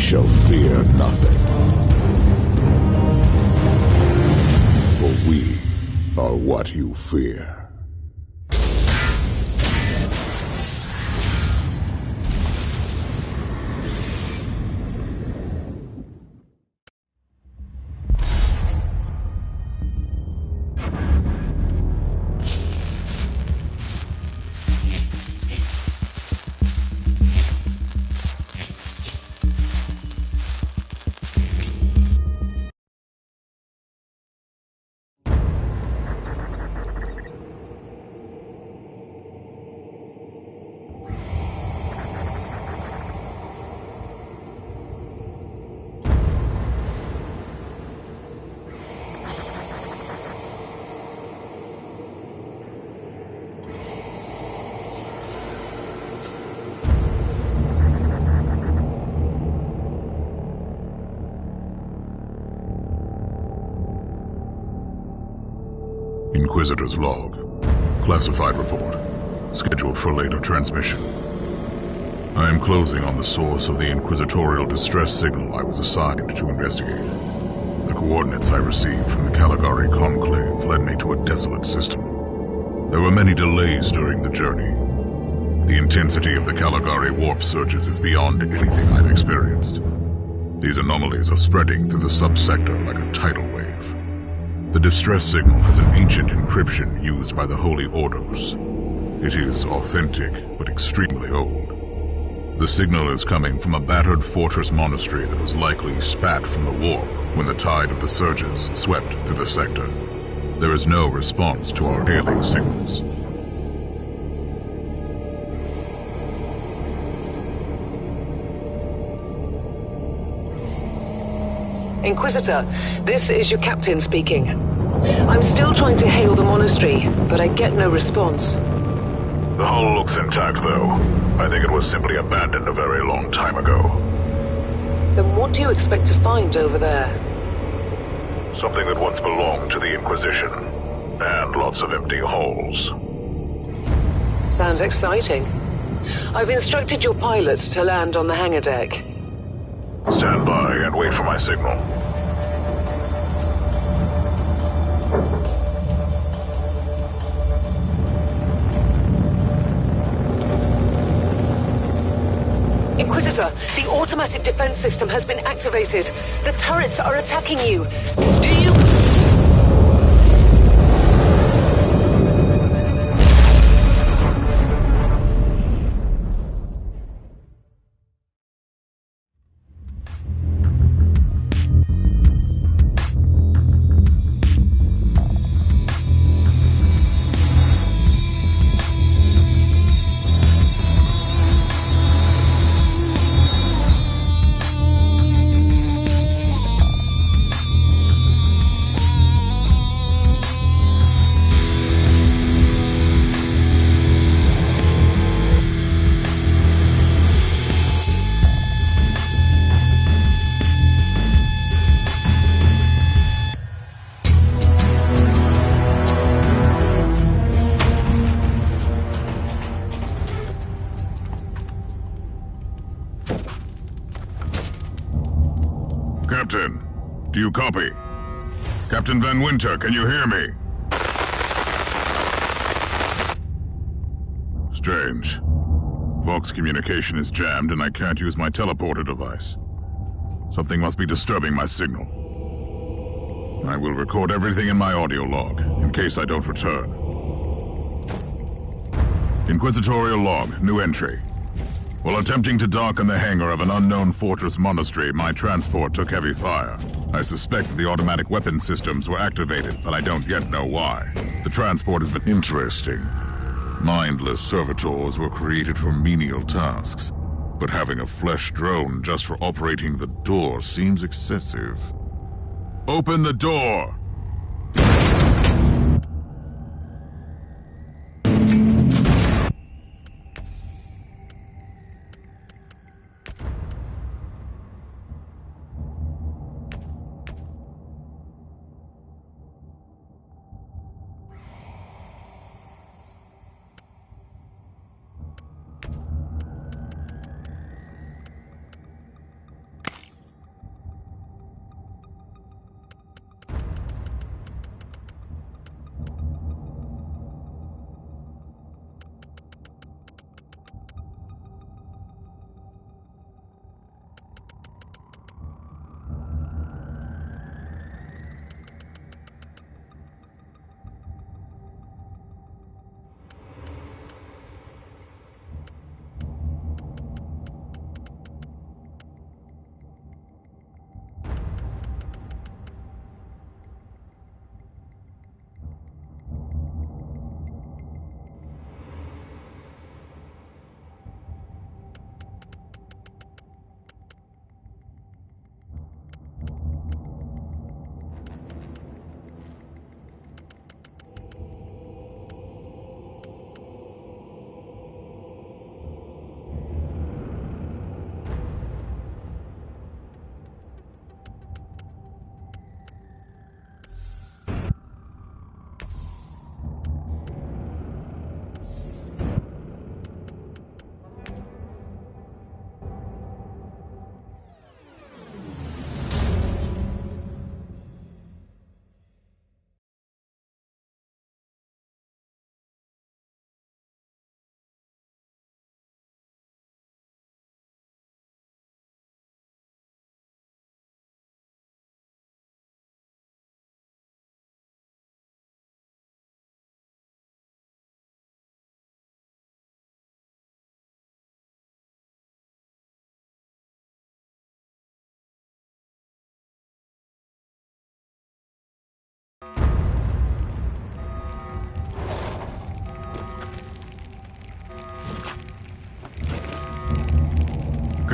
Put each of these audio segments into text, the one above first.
shall fear nothing. For we are what you fear. Inquisitor's log. Classified report. Scheduled for later transmission. I am closing on the source of the inquisitorial distress signal I was assigned to investigate. The coordinates I received from the Caligari Conclave led me to a desolate system. There were many delays during the journey. The intensity of the Caligari warp surges is beyond anything I've experienced. These anomalies are spreading through the subsector like a tidal wave. The distress signal has an ancient encryption used by the Holy Orders. It is authentic, but extremely old. The signal is coming from a battered fortress monastery that was likely spat from the warp when the tide of the surges swept through the sector. There is no response to our hailing signals. Inquisitor, this is your captain speaking. I'm still trying to hail the monastery, but I get no response. The hull looks intact, though. I think it was simply abandoned a very long time ago. Then what do you expect to find over there? Something that once belonged to the Inquisition, and lots of empty holes. Sounds exciting. I've instructed your pilots to land on the hangar deck. Stand by and wait for my signal. Inquisitor, the automatic defense system has been activated. The turrets are attacking you. Do you... Captain, do you copy? Captain Van Winter, can you hear me? Strange. Vox communication is jammed and I can't use my teleporter device. Something must be disturbing my signal. I will record everything in my audio log, in case I don't return. Inquisitorial log, new entry. While attempting to dock in the hangar of an unknown fortress monastery, my transport took heavy fire. I suspect that the automatic weapon systems were activated, but I don't yet know why. The transport has been interesting. Mindless servitors were created for menial tasks, but having a flesh drone just for operating the door seems excessive. Open the door!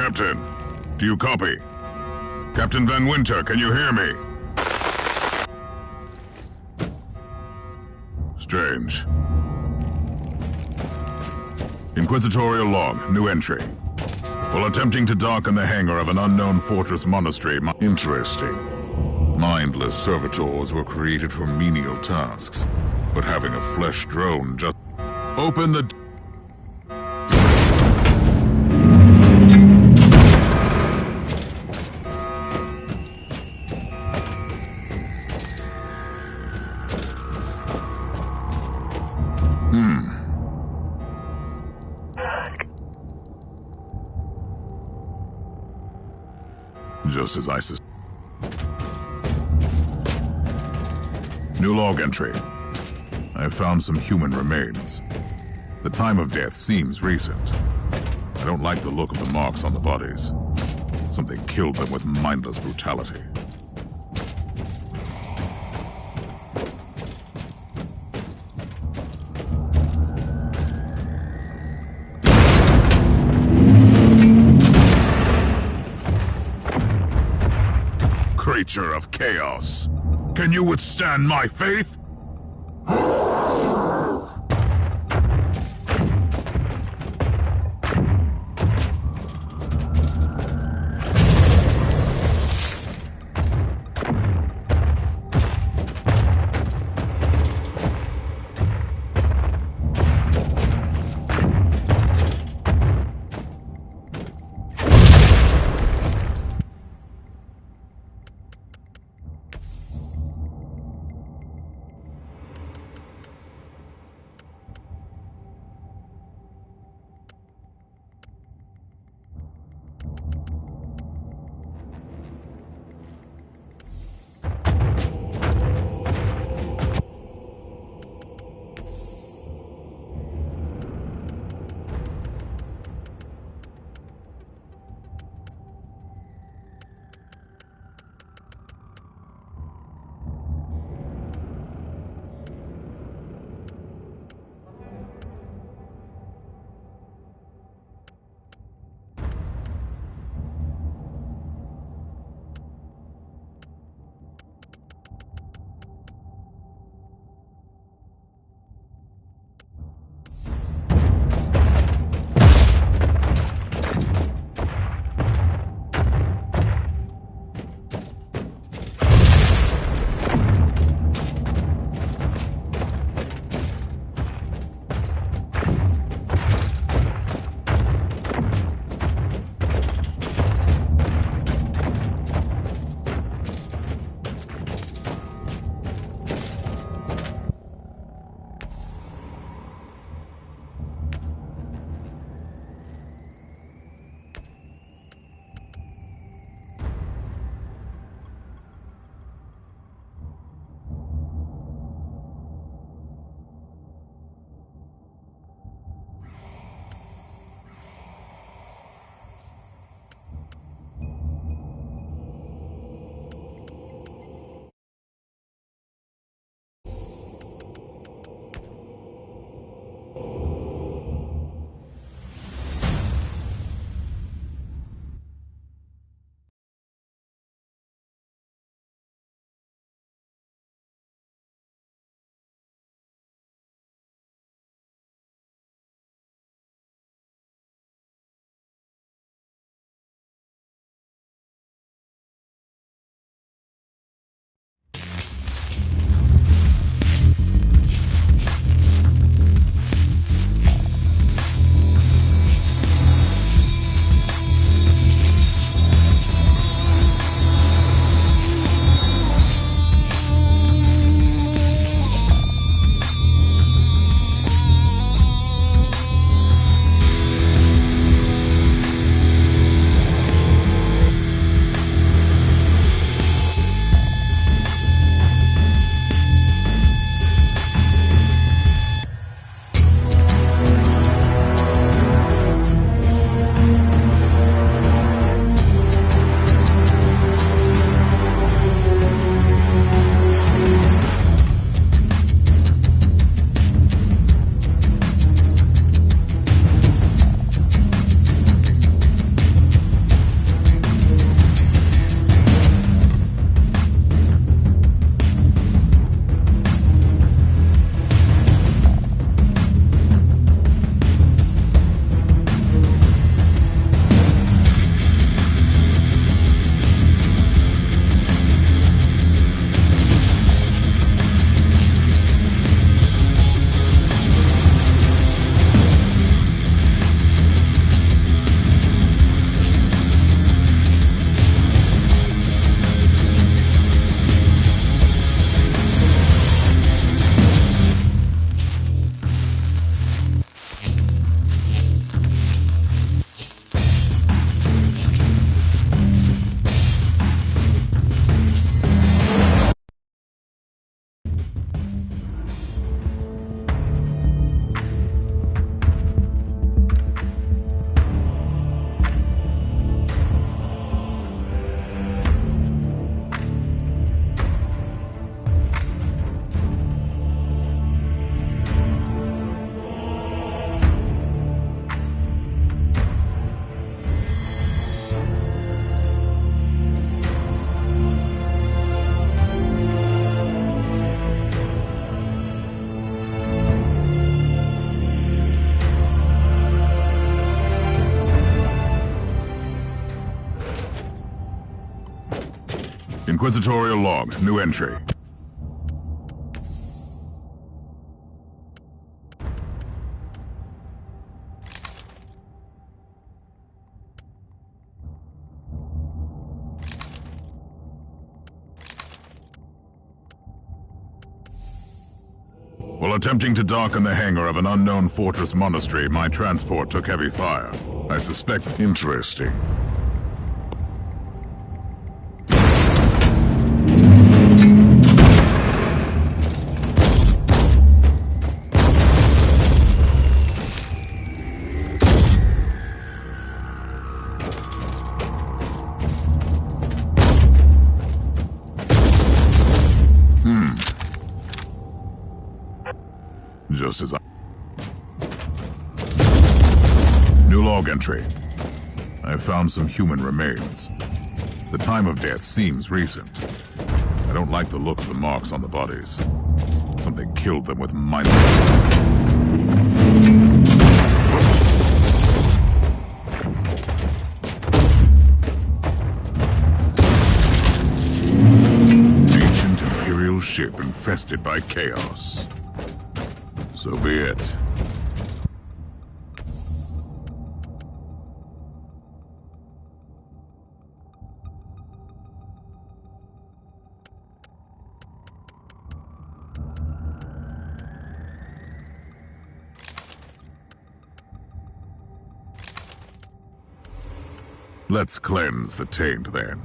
Captain, do you copy? Captain Van Winter, can you hear me? Strange. Inquisitorial log, new entry. While attempting to dock in the hangar of an unknown fortress monastery, interesting. Mindless servitors were created for menial tasks, but having a flesh drone just... Open the... Just as I New log entry. I have found some human remains. The time of death seems recent. I don't like the look of the marks on the bodies. Something killed them with mindless brutality. Creature of chaos, can you withstand my faith? Inquisitorial log, new entry. While attempting to dock in the hangar of an unknown fortress monastery, my transport took heavy fire. I suspect... Interesting. Just as I... New log entry. I found some human remains. The time of death seems recent. I don't like the look of the marks on the bodies. Something killed them with minor... Ancient Imperial ship infested by chaos. So be it. Let's cleanse the taint then.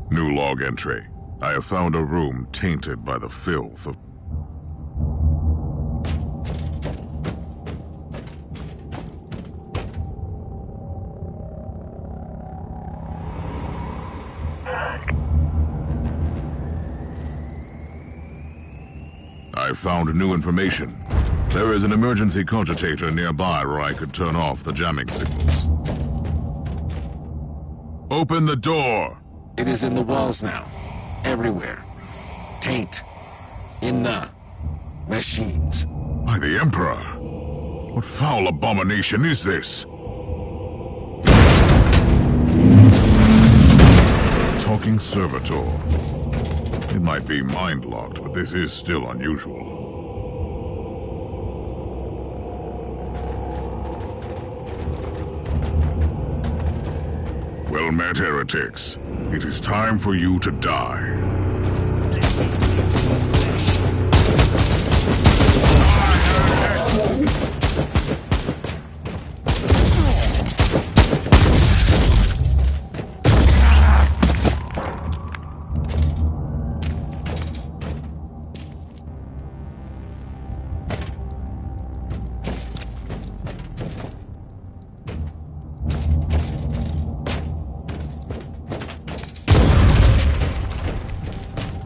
New log entry. I have found a room tainted by the filth of... I found new information. There is an emergency cogitator nearby where I could turn off the jamming signals. Open the door! It is in the walls now. Everywhere. Taint. In the machines. By the Emperor! What foul abomination is this? Talking servitor. It might be mind-locked, but this is still unusual. Well met, heretics. It is time for you to die.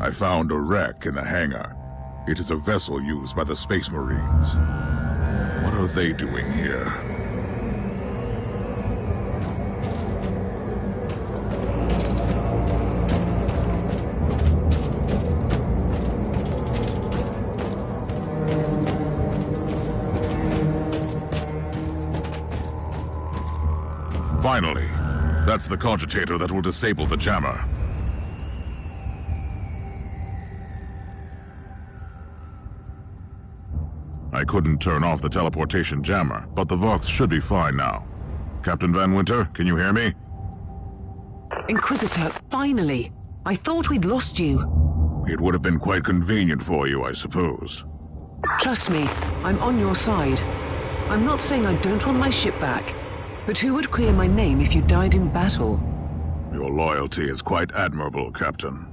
I found a wreck in the hangar. It is a vessel used by the Space Marines. What are they doing here? Finally, that's the cogitator that will disable the jammer. couldn't turn off the teleportation jammer, but the Vox should be fine now. Captain Van Winter, can you hear me? Inquisitor, finally! I thought we'd lost you. It would have been quite convenient for you, I suppose. Trust me, I'm on your side. I'm not saying I don't want my ship back, but who would clear my name if you died in battle? Your loyalty is quite admirable, Captain.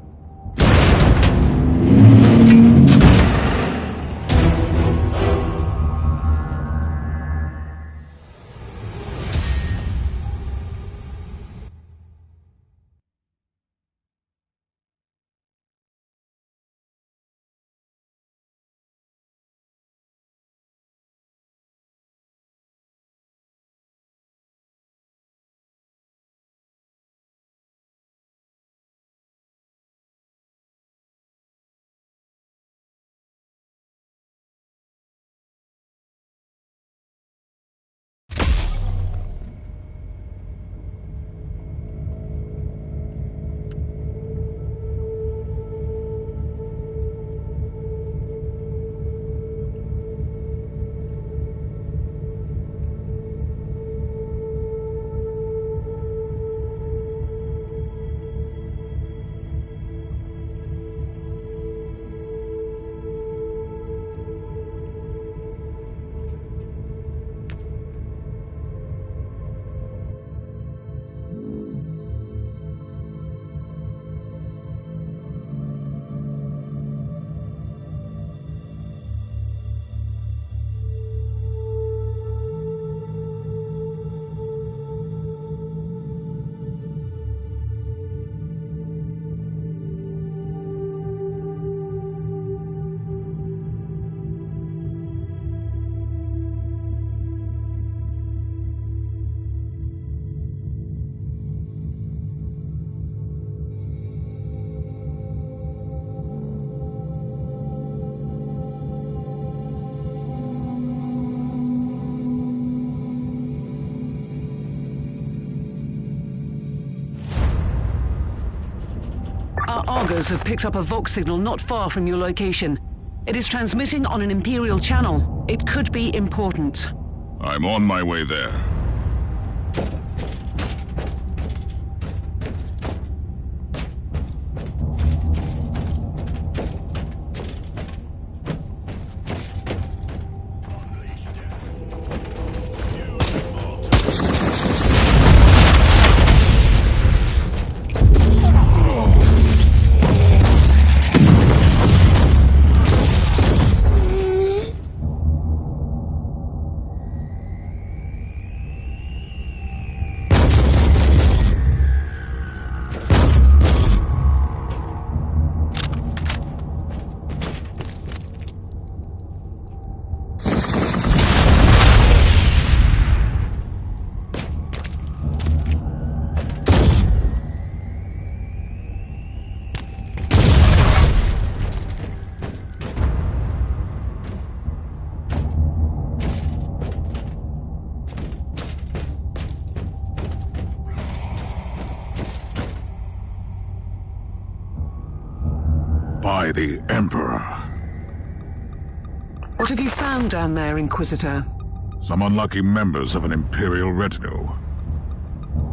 Our augurs have picked up a Vox signal not far from your location. It is transmitting on an Imperial channel. It could be important. I'm on my way there. By the Emperor. What have you found down there, Inquisitor? Some unlucky members of an Imperial retinue.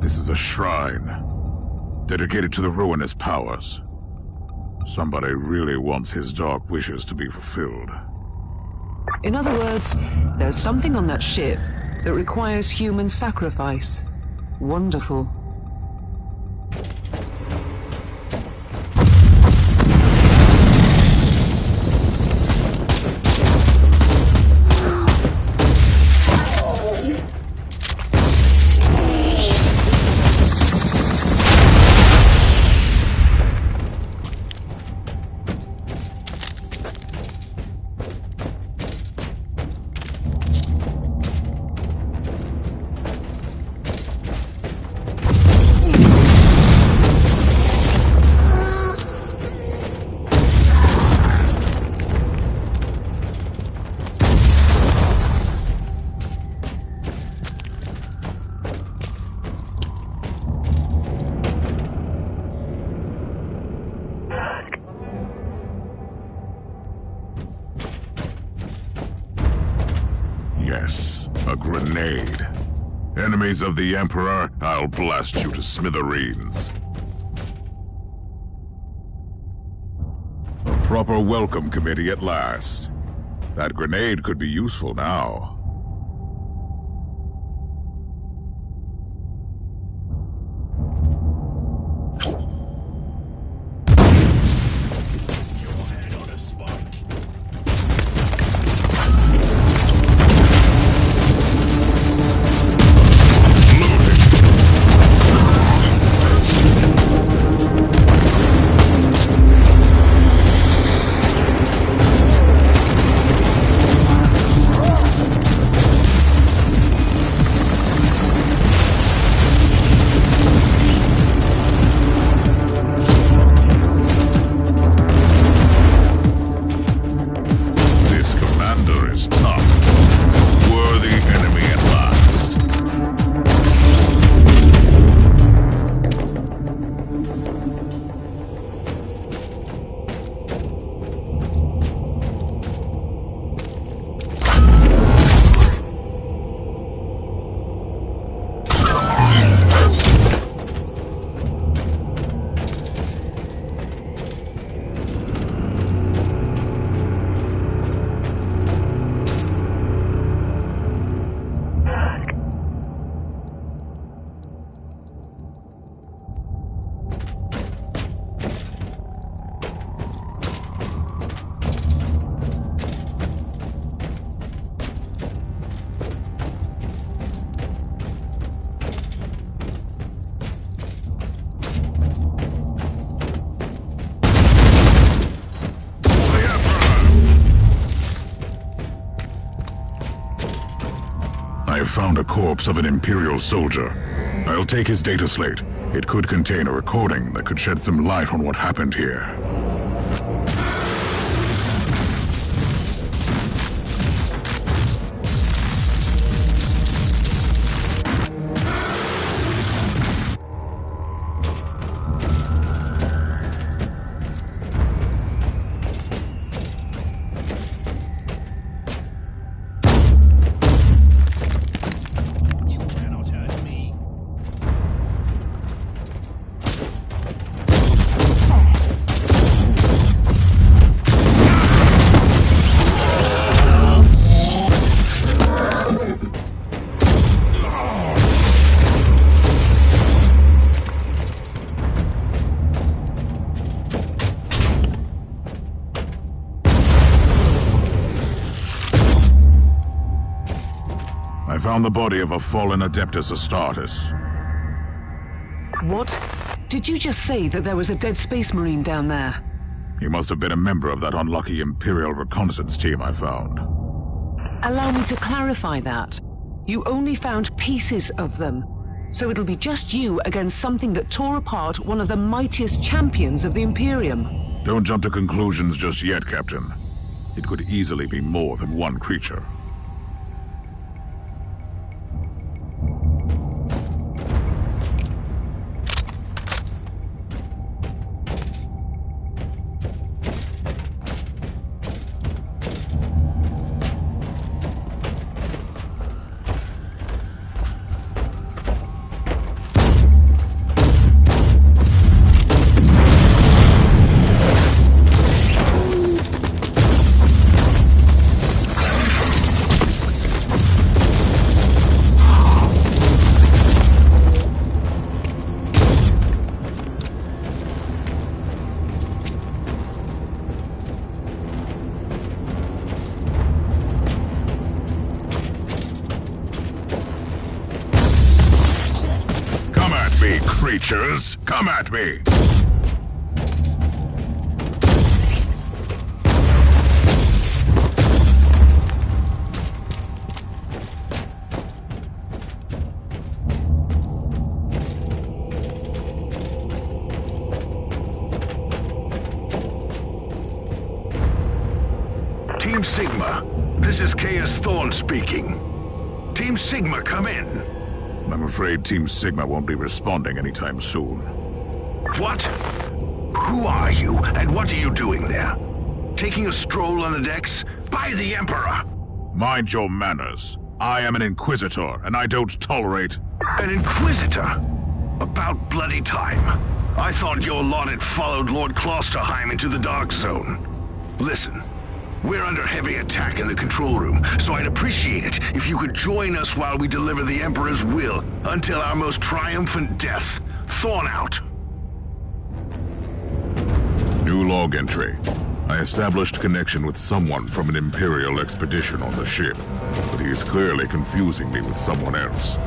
This is a shrine, dedicated to the ruinous powers. Somebody really wants his dark wishes to be fulfilled. In other words, there's something on that ship that requires human sacrifice. Wonderful. Yes, a grenade. Enemies of the Emperor, I'll blast you to smithereens. A proper welcome committee at last. That grenade could be useful now. I have found a corpse of an Imperial soldier. I'll take his data slate. It could contain a recording that could shed some light on what happened here. I found the body of a fallen Adeptus Astartes. What? Did you just say that there was a dead Space Marine down there? He must have been a member of that unlucky Imperial reconnaissance team I found. Allow me to clarify that. You only found pieces of them. So it'll be just you against something that tore apart one of the mightiest champions of the Imperium. Don't jump to conclusions just yet, Captain. It could easily be more than one creature. Creatures, come at me! Team Sigma, this is Caius Thorne speaking. Team Sigma, come in. I'm afraid Team Sigma won't be responding anytime soon. What? Who are you, and what are you doing there? Taking a stroll on the decks? By the Emperor! Mind your manners. I am an inquisitor, and I don't tolerate... An inquisitor? About bloody time. I thought your lot had followed Lord Klosterheim into the Dark Zone. Listen, we're under heavy attack in the control room, so I'd appreciate it if you could join us while we deliver the Emperor's will until our most triumphant death. Thorn out. New log entry. I established connection with someone from an Imperial expedition on the ship, but he is clearly confusing me with someone else.